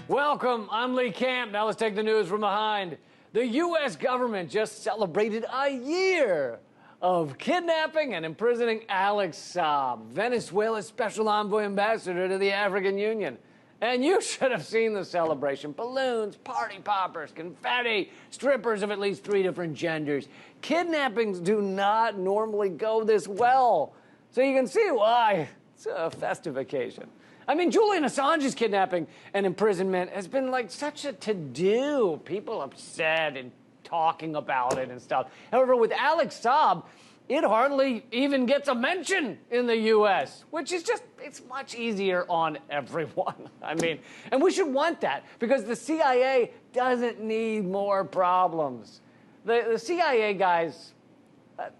Welcome, I'm Lee Camp. Now let's take the news from behind. The U.S. government just celebrated a year of kidnapping and imprisoning AlexSaab, Venezuela's special envoy ambassador to the African Union. And you should have seen the celebration. Balloons, party poppers, confetti, strippers of at least 3 different genders. Kidnappings do not normally go this well. So you can see why it's a festive occasion. I mean, Julian Assange's kidnapping and imprisonment has been like such a to-do. People upset and talking about it and stuff. However, with AlexSaab, it hardly even gets a mention in the U.S., which is just, it's much easier on everyone. I mean, and we should want that because the CIA doesn't need more problems. The CIA guys,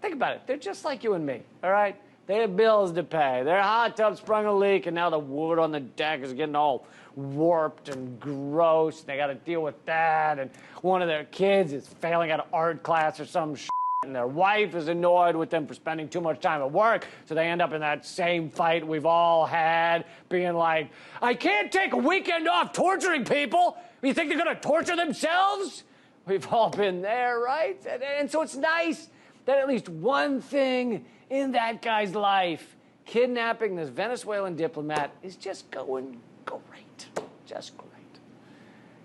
think about it, they're just like you and me, all right? They have bills to pay. Their hot tub sprung a leak, and now the wood on the deck is getting all warped and gross. They got to deal with that, and one of their kids is failing out of art class or some shit, and their wife is annoyed with them for spending too much time at work, so they end up in that same fight we've all had, being like, I can't take a weekend off torturing people. You think they're going to torture themselves? We've all been there, right? And so it's nice that at least one thing in that guy's life, kidnapping this Venezuelan diplomat, is just going great. Just great.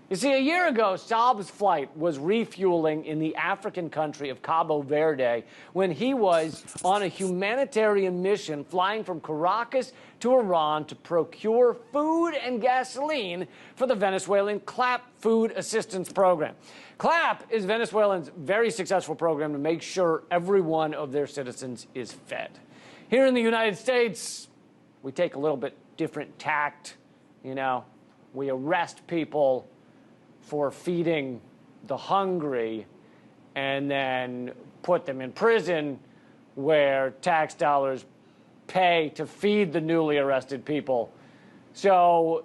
You see, a year ago, Saab's flight was refueling in the African country of Cabo Verde when he was on a humanitarian mission flying from Caracas to Iran to procure food and gasoline for the Venezuelan CLAP food assistance program. CLAP is Venezuela's very successful program to make sure every one of their citizens is fed. Here in the United States, we take a little bit different tact. You know, we arrest people for feeding the hungry and then put them in prison where tax dollars pay to feed the newly arrested people. So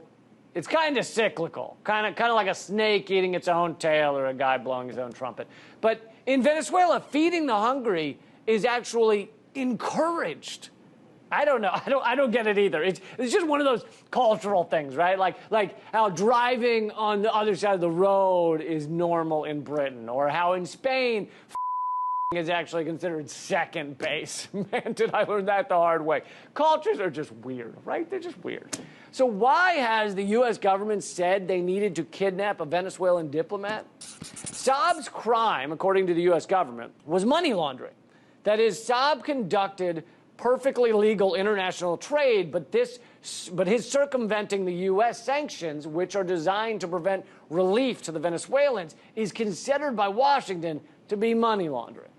it's kind of cyclical, kind of like a snake eating its own tail or a guy blowing his own trumpet. But in Venezuela, feeding the hungry is actually encouraged. I don't know. I don't get it either. It's just one of those cultural things, right? Like how driving on the other side of the road is normal in Britain, or how in Spain is actually considered second base. Man, did I learn that the hard way. Cultures are just weird, right? They're just weird. So why has the U.S. government said they needed to kidnap a Venezuelan diplomat? Saab's crime, according to the U.S. government, was money laundering. That is, Saab conducted perfectly legal international trade, but his circumventing the U.S. sanctions, which are designed to prevent relief to the Venezuelans, is considered by Washington to be money laundering.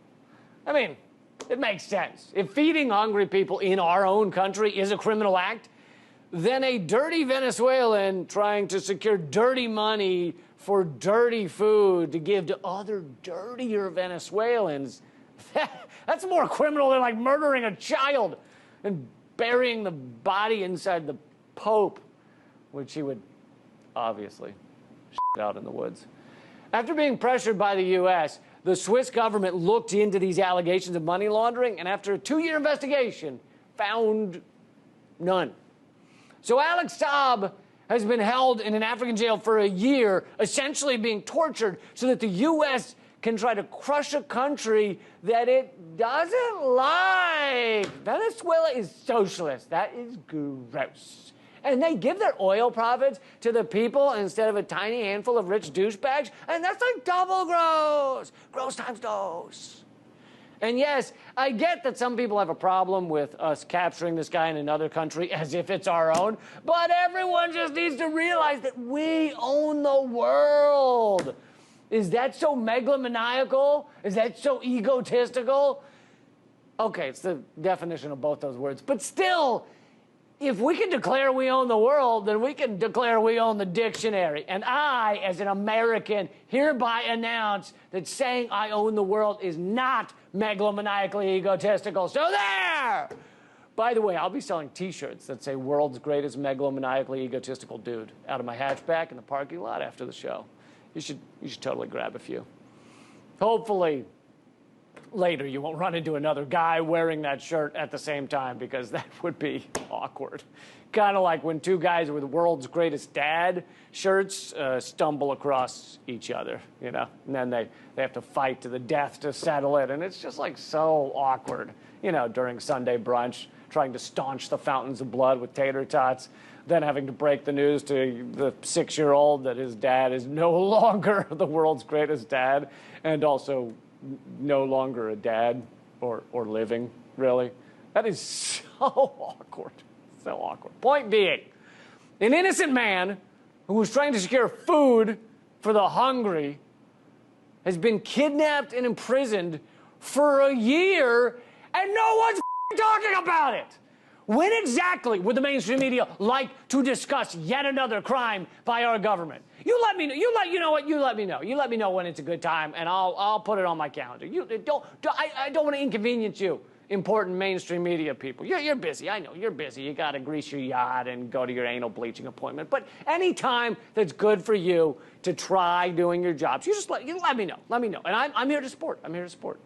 I mean, it makes sense. If feeding hungry people in our own country is a criminal act, then a dirty Venezuelan trying to secure dirty money for dirty food to give to other dirtier Venezuelans, that's more criminal than like murdering a child and burying the body inside the Pope, which he would obviously shit out in the woods. After being pressured by the U.S., the Swiss government looked into these allegations of money laundering, and after a 2-year investigation, found none. So AlexSaab has been held in an African jail for a year, essentially being tortured so that the U.S. can try to crush a country that it doesn't like. Venezuela is socialist. That is gross. And they give their oil profits to the people instead of a tiny handful of rich douchebags, and that's like double gross. Gross times dose. And yes, I get that some people have a problem with us capturing this guy in another country as if it's our own, but everyone just needs to realize that we own the world. Is that so megalomaniacal? Is that so egotistical? Okay, it's the definition of both those words. But still, if we can declare we own the world, then we can declare we own the dictionary. And I, as an American, hereby announce that saying I own the world is not megalomaniacally egotistical. So there! By the way, I'll be selling t-shirts that say world's greatest megalomaniacally egotistical dude out of my hatchback in the parking lot after the show. You should totally grab a few. Hopefully, later you won't run into another guy wearing that shirt at the same time, because that would be awkward. Kind of like when two guys with world's greatest dad shirts stumble across each other, you know, and then they have to fight to the death to settle it, and it's just like so awkward, you know, during Sunday brunch, trying to staunch the fountains of blood with tater tots, then having to break the news to the 6-year-old that his dad is no longer the world's greatest dad, and also no longer a dad or living, really. That is so awkward. So awkward. Point being, an innocent man who was trying to secure food for the hungry has been kidnapped and imprisoned for a year, and no one's talking about it. When exactly would the mainstream media like to discuss yet another crime by our government? You let me know. You know what? You let me know. You let me know when it's a good time, and I'll put it on my calendar. I don't want to inconvenience you, important mainstream media people. You're busy. I know you're busy. You got to grease your yacht and go to your anal bleaching appointment. But any time that's good for you to try doing your jobs, you let me know. Let me know, and I'm here to support. I'm here to support.